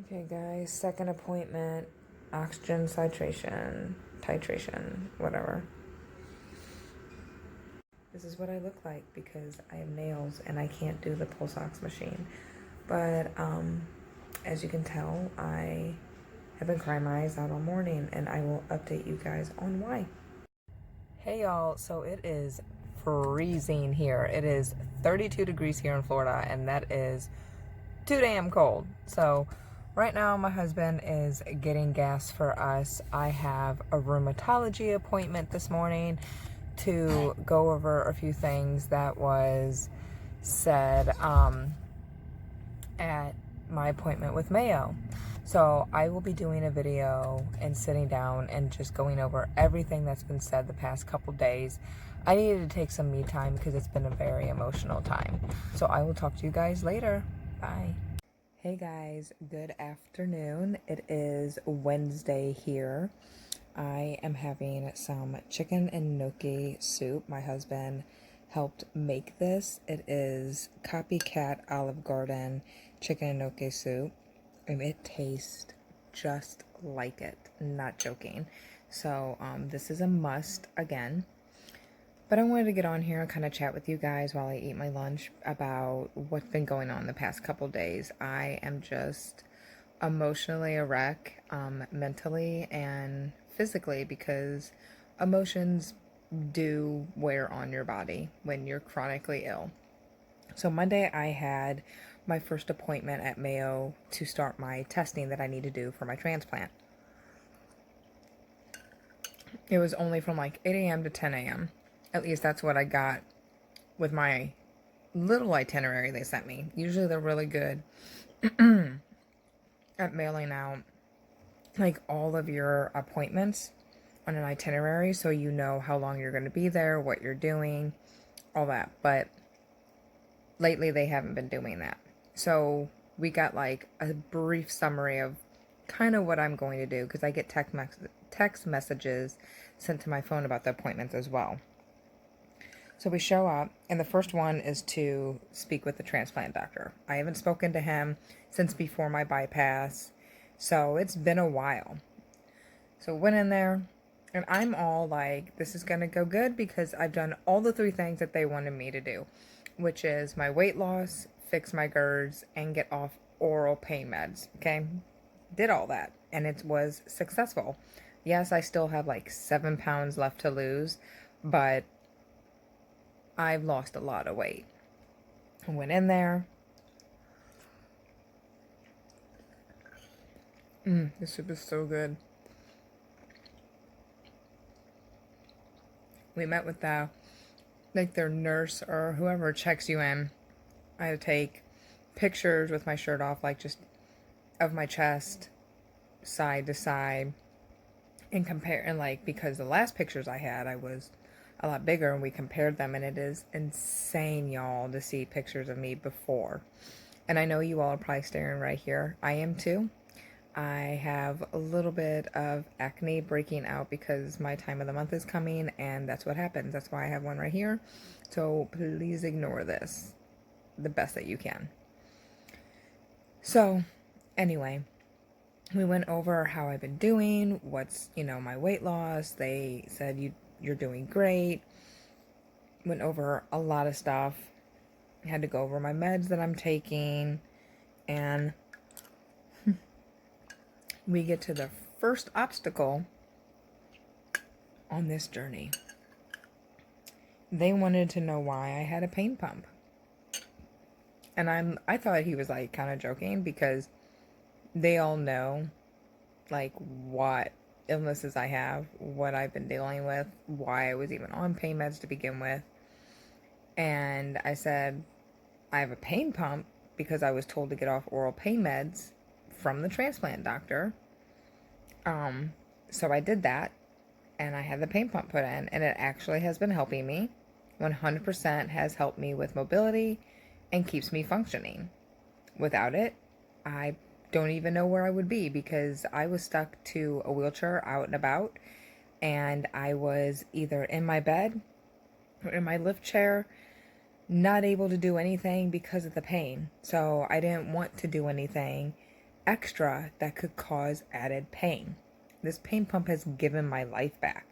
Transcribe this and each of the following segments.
Okay, guys, second appointment, oxygen titration, whatever. This is what I look like because I have nails and I can't do the pulse ox machine. But as you can tell, I have been crying my eyes out all morning, and I will update you guys on why. Hey y'all, so it is freezing here. It is 32 degrees here in Florida, and that is too damn cold. So right now my husband is getting gas for us. I have a rheumatology appointment this morning to go over a few things that was said at my appointment with Mayo. So I will be doing a video and sitting down and just going over everything that's been said the past couple days. I needed to take some me time because it's been a very emotional time. So I will talk to you guys later. Bye. Hey guys, good afternoon. It is Wednesday here. I am having some chicken and gnocchi soup. My husband helped make this. It is Copycat Olive Garden chicken and gnocchi soup, and it tastes just like it. Not joking. So this is a must again. But I wanted to get on here and kind of chat with you guys while I eat my lunch about what's been going on the past couple days. I am just emotionally a wreck, mentally and physically, because emotions do wear on your body when you're chronically ill. So Monday I had my first appointment at Mayo to start my testing that I need to do for my transplant. It was only from like 8 a.m. to 10 a.m. At least that's what I got with my little itinerary they sent me. Usually they're really good at mailing out like all of your appointments on an itinerary, so you know how long you're going to be there, what you're doing, all that. But lately they haven't been doing that. So we got like a brief summary of kind of what I'm going to do, because I get text messages sent to my phone about the appointments as well. So we show up, and the first one is to speak with the transplant doctor. I haven't spoken to him since before my bypass, so it's been a while. So went in there, and I'm all like, this is going to go good because I've done all the 3 things that they wanted me to do, which is my weight loss, fix my GERDs, and get off oral pain meds, okay? Did all that, and it was successful. Yes, I still have like 7 pounds left to lose, but I've lost a lot of weight. I went in there. This soup is so good. We met with their nurse or whoever checks you in. I had to take pictures with my shirt off, like just of my chest, side to side, and compare. And like, because the last pictures I had, I was a lot bigger, and we compared them, and it is insane, y'all, to see pictures of me before. And I know you all are probably staring right here. I am too. I have a little bit of acne breaking out because my time of the month is coming, and that's what happens. That's why I have one right here. So please ignore this the best that you can. So anyway, we went over how I've been doing, what's, my weight loss. They said you're doing great. Went over a lot of stuff. Had to go over my meds that I'm taking, and we get to the first obstacle on this journey. They wanted to know why I had a pain pump. And I thought he was like kind of joking, because they all know like what illnesses I have, what I've been dealing with, why I was even on pain meds to begin with. And I said, I have a pain pump because I was told to get off oral pain meds from the transplant doctor. So I did that, and I had the pain pump put in, and it actually has been helping me. 100% has helped me with mobility and keeps me functioning. Without it, I don't even know where I would be, because I was stuck to a wheelchair out and about, and I was either in my bed or in my lift chair, not able to do anything because of the pain. So I didn't want to do anything extra that could cause added pain. This pain pump has given my life back.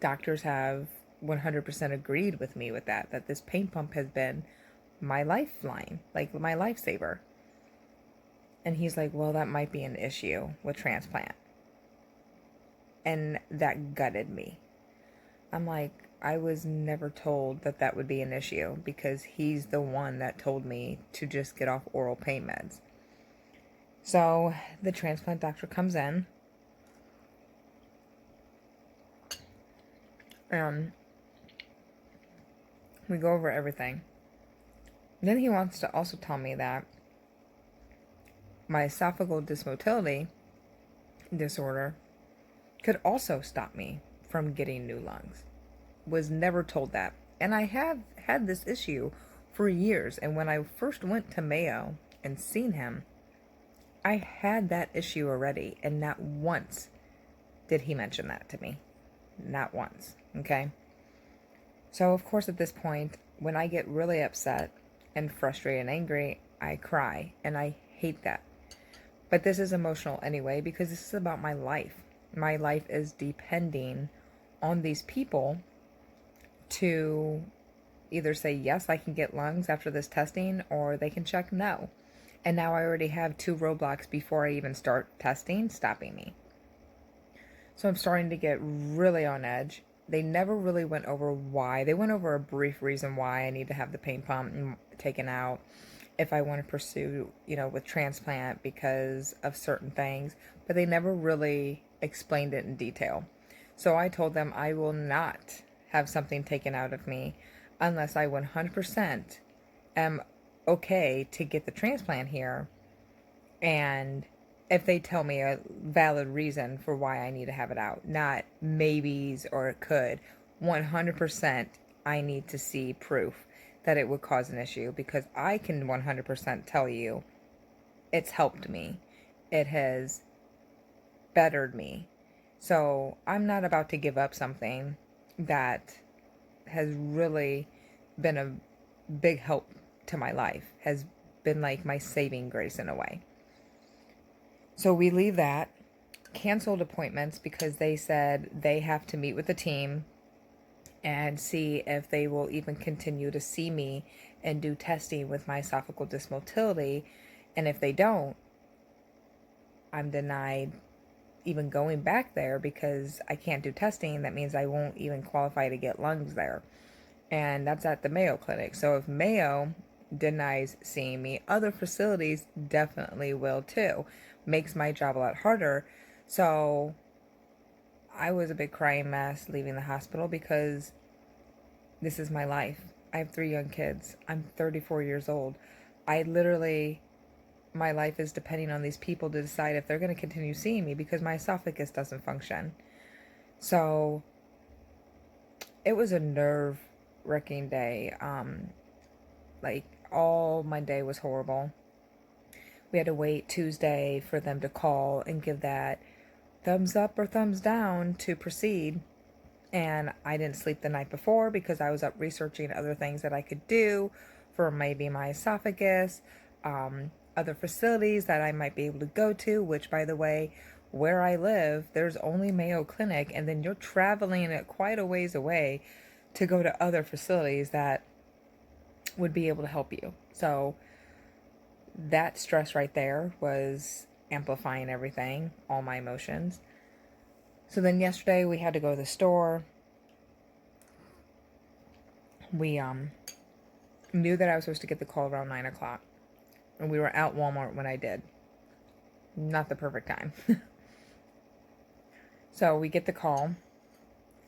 Doctors have 100% agreed with me with that this pain pump has been my lifeline, like my lifesaver. And he's like, well, that might be an issue with transplant. And that gutted me. I'm like, I was never told that that would be an issue because he's the one that told me to just get off oral pain meds. So the transplant doctor comes in and we go over everything. Then he wants to also tell me that my esophageal dysmotility disorder could also stop me from getting new lungs. Was never told that. And I have had this issue for years. And when I first went to Mayo and seen him, I had that issue already. And not once did he mention that to me. Not once. Okay? So, of course, at this point, when I get really upset and frustrated and angry, I cry. And I hate that. But this is emotional anyway because this is about my life. My life is depending on these people to either say, yes, I can get lungs after this testing, or they can check no. And now I already have 2 roadblocks before I even start testing stopping me. So I'm starting to get really on edge. They never really went over why. They went over a brief reason why I need to have the pain pump taken out if I want to pursue, with transplant because of certain things. But they never really explained it in detail. So I told them I will not have something taken out of me unless I 100% am okay to get the transplant here. And if they tell me a valid reason for why I need to have it out, not maybes or it could, 100% I need to see proof that it would cause an issue because I can 100% tell you it's helped me. It has bettered me. So I'm not about to give up something that has really been a big help to my life, has been like my saving grace in a way. So we leave that, canceled appointments because they said they have to meet with the team and see if they will even continue to see me and do testing with my esophageal dysmotility. And if they don't, I'm denied even going back there because I can't do testing. That means I won't even qualify to get lungs there. And that's at the Mayo Clinic. So if Mayo denies seeing me, other facilities definitely will too. Makes my job a lot harder. So I was a big crying mess leaving the hospital because this is my life. I have 3 young kids. I'm 34 years old. My life is depending on these people to decide if they're going to continue seeing me because my esophagus doesn't function. So it was a nerve-wracking day. All my day was horrible. We had to wait Tuesday for them to call and give that thumbs up or thumbs down to proceed. And I didn't sleep the night before because I was up researching other things that I could do for maybe my esophagus, other facilities that I might be able to go to, which, by the way, where I live, there's only Mayo Clinic, and then you're traveling at quite a ways away to go to other facilities that would be able to help you. So that stress right there was amplifying everything, all my emotions. So then yesterday we had to go to the store. We knew that I was supposed to get the call around 9 o'clock. And we were at Walmart when I did. Not the perfect time. So we get the call.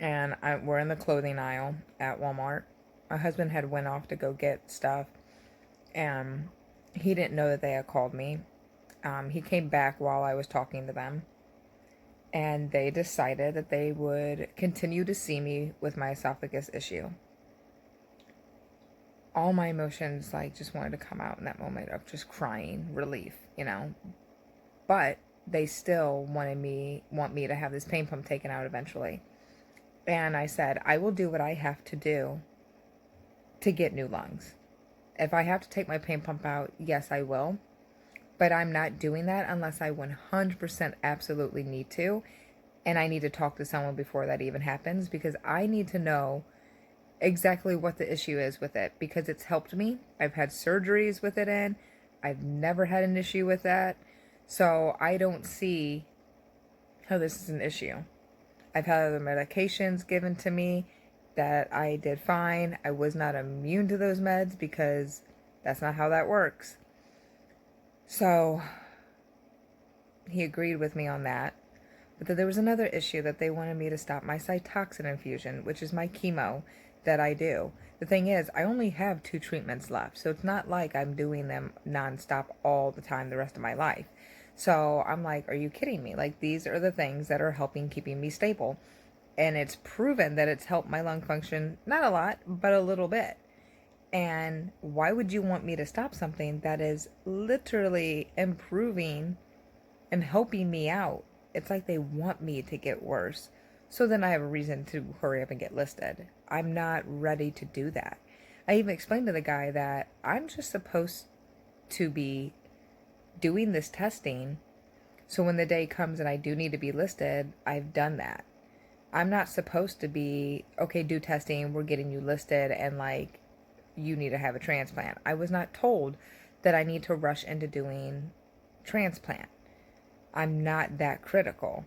And we're in the clothing aisle at Walmart. My husband had went off to go get stuff. And he didn't know that they had called me. He came back while I was talking to them. And they decided that they would continue to see me with my esophagus issue. All my emotions just wanted to come out in that moment of just crying, relief, But they still want me to have this pain pump taken out eventually. And I said, I will do what I have to do to get new lungs. If I have to take my pain pump out, yes, I will. But I'm not doing that unless I 100% absolutely need to. And I need to talk to someone before that even happens, because I need to know exactly what the issue is with it, because it's helped me. I've had surgeries with it in. I've never had an issue with that. So I don't see how this is an issue. I've had other medications given to me that I did fine. I was not immune to those meds because that's not how that works. So he agreed with me on that. But then there was another issue that they wanted me to stop my Cytoxin infusion, which is my chemo that I do. The thing is, I only have 2 treatments left, so it's not like I'm doing them nonstop all the time the rest of my life. So I'm like, are you kidding me? Like, these are the things that are helping keeping me stable. And it's proven that it's helped my lung function, not a lot, but a little bit. And why would you want me to stop something that is literally improving and helping me out? It's like they want me to get worse. So then I have a reason to hurry up and get listed. I'm not ready to do that. I even explained to the guy that I'm just supposed to be doing this testing. So when the day comes and I do need to be listed, I've done that. I'm not supposed to be, okay, do testing, we're getting you listed, and like, you need to have a transplant. I was not told that I need to rush into doing transplant. I'm not that critical.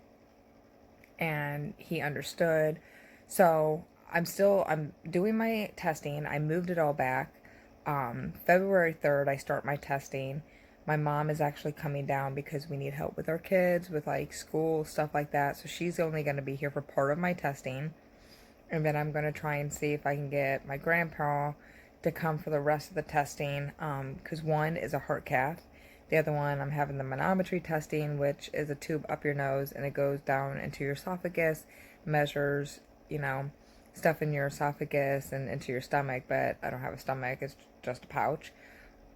And he understood. So I'm doing my testing. I moved it all back. February 3rd, I start my testing. My mom is actually coming down because we need help with our kids, with like school, stuff like that. So she's only going to be here for part of my testing. And then I'm going to try and see if I can get my grandpa to come for the rest of the testing. Because one is a heart cath. The other one, I'm having the manometry testing, which is a tube up your nose and it goes down into your esophagus, measures, stuff in your esophagus and into your stomach. But I don't have a stomach, it's just a pouch.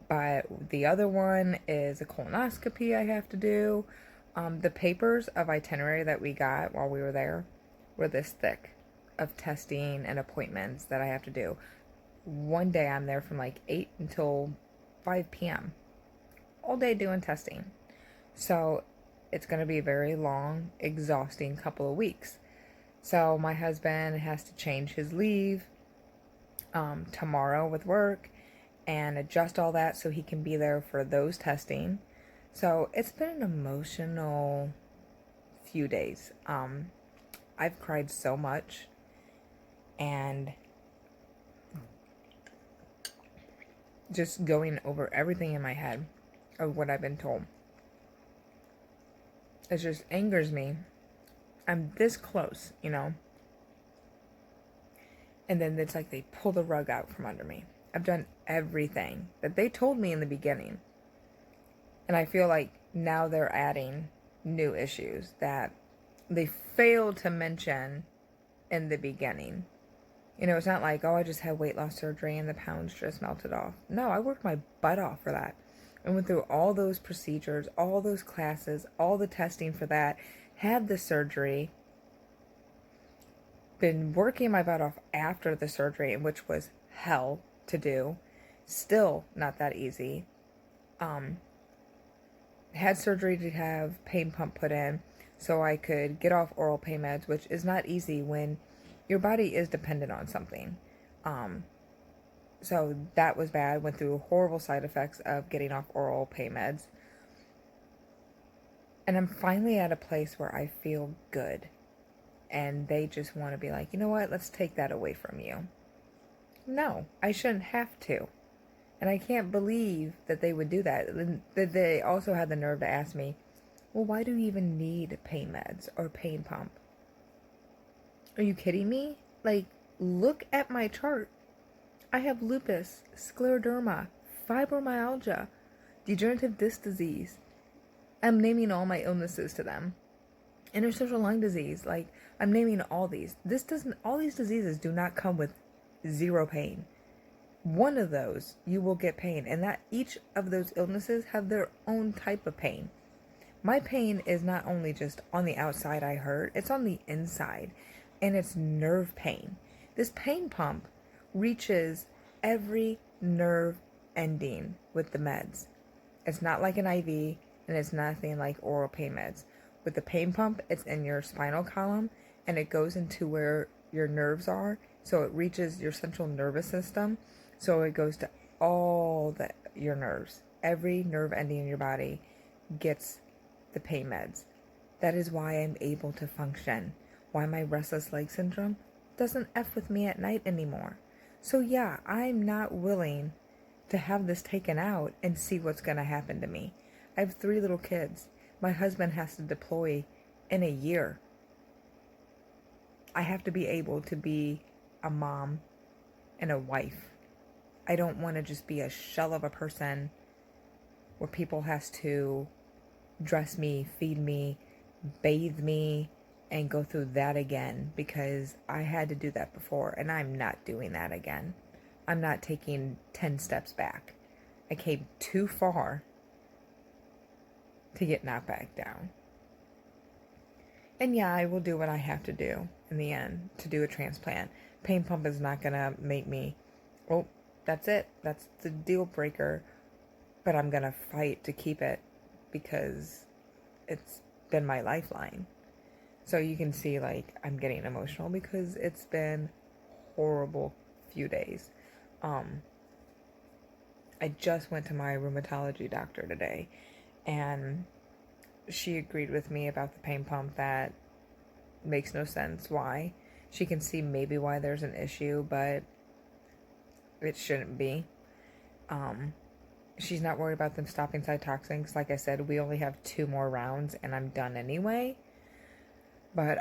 But the other one is a colonoscopy I have to do. The papers of itinerary that we got while we were there were this thick of testing and appointments that I have to do. One day I'm there from like 8 until 5 p.m. all day doing testing. So it's going to be a very long, exhausting couple of weeks. So my husband has to change his leave tomorrow with work and adjust all that so he can be there for those testing. So it's been an emotional few days. I've cried so much, and just going over everything in my head of what I've been told. It just angers me. I'm this close, And then it's like they pull the rug out from under me. I've done everything that they told me in the beginning. And I feel like now they're adding new issues that they failed to mention in the beginning. It's not like, oh, I just had weight loss surgery and the pounds just melted off. No, I worked my butt off for that. I went through all those procedures, all those classes, all the testing for that, had the surgery, been working my butt off after the surgery, which was hell to do. Still not that easy. Had surgery to have pain pump put in so I could get off oral pain meds, which is not easy when your body is dependent on something. So that was bad. Went through horrible side effects of getting off oral pain meds. And I'm finally at a place where I feel good. And they just want to be like, you know what? Let's take that away from you. No, I shouldn't have to. And I can't believe that they would do that. That they also had the nerve to ask me, well, why do you even need pain meds or pain pump? Are you kidding me? Like, look at my chart. I have lupus, scleroderma, fibromyalgia, degenerative disc disease. I'm naming all my illnesses to them. Interstitial lung disease. Like, I'm naming all these. All these diseases do not come with zero pain. One of those, you will get pain. And that each of those illnesses have their own type of pain. My pain is not only just on the outside I hurt, it's on the inside. And it's nerve pain. This pain pump reaches every nerve ending with the meds. It's not like an IV, and it's nothing like oral pain meds. With the pain pump, it's in your spinal column, and it goes into where your nerves are, so it reaches your central nervous system, so it goes to your nerves. Every nerve ending in your body gets the pain meds. That is why I'm able to function. Why my restless leg syndrome doesn't F with me at night anymore. So yeah, I'm not willing to have this taken out and see what's going to happen to me. I have 3 little kids. My husband has to deploy in a year. I have to be able to be a mom and a wife. I don't want to just be a shell of a person where people has to dress me, feed me, bathe me, and go through that again, because I had to do that before and I'm not doing that again. I'm not taking 10 steps back. I came too far to get knocked back down. And yeah, I will do what I have to do in the end to do a transplant. Pain pump is not going to make me, oh, that's it. That's the deal breaker. But I'm going to fight to keep it because it's been my lifeline. So you can see, like, I'm getting emotional because it's been horrible few days. I just went to my rheumatology doctor today, and she agreed with me about the pain pump that makes no sense why. She can see maybe why there's an issue, but it shouldn't be. She's not worried about them stopping cytoxins. Like I said, we only have 2 more rounds and I'm done anyway. But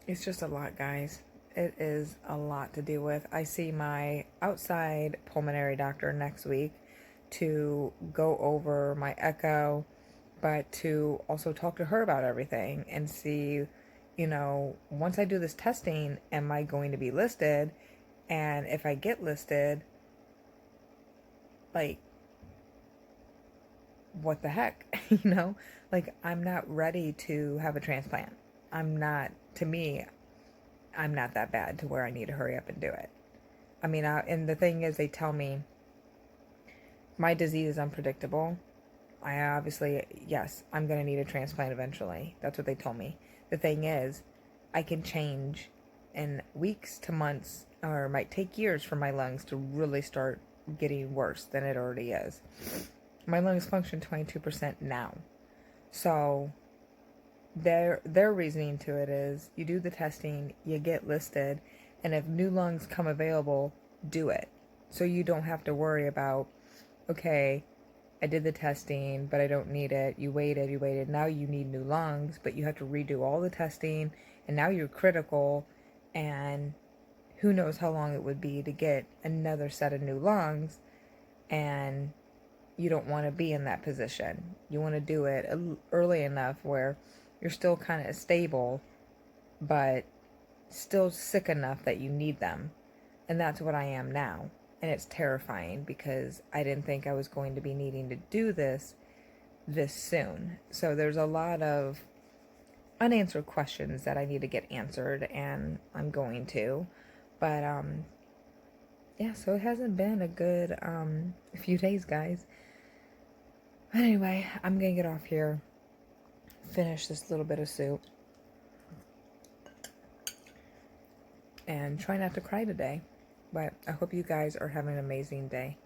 it's just a lot, guys. It is a lot to deal with. I see my outside pulmonary doctor next week to go over my echo, but to also talk to her about everything and see, you know, once I do this testing, am I going to be listed? And if I get listed, like, what the heck? You know, like, I'm not ready to have a transplant. To me, I'm not that bad to where I need to hurry up and do it. I mean, and the thing is, they tell me my disease is unpredictable. I obviously, yes, I'm going to need a transplant eventually. That's what they told me. The thing is, I can change in weeks to months, or it might take years for my lungs to really start getting worse than it already is. My lungs function 22% now. So their reasoning to it is, you do the testing, you get listed, and if new lungs come available, do it. So you don't have to worry about, okay, I did the testing, but I don't need it. You waited. Now you need new lungs, but you have to redo all the testing, and now you're critical, and who knows how long it would be to get another set of new lungs, and you don't want to be in that position. You want to do it early enough where you're still kind of stable, but still sick enough that you need them. And that's what I am now. And it's terrifying because I didn't think I was going to be needing to do this soon. So there's a lot of unanswered questions that I need to get answered, and I'm going to. But yeah, so it hasn't been a good few days, guys. Anyway, I'm gonna get off here, finish this little bit of soup, and try not to cry today. But I hope you guys are having an amazing day.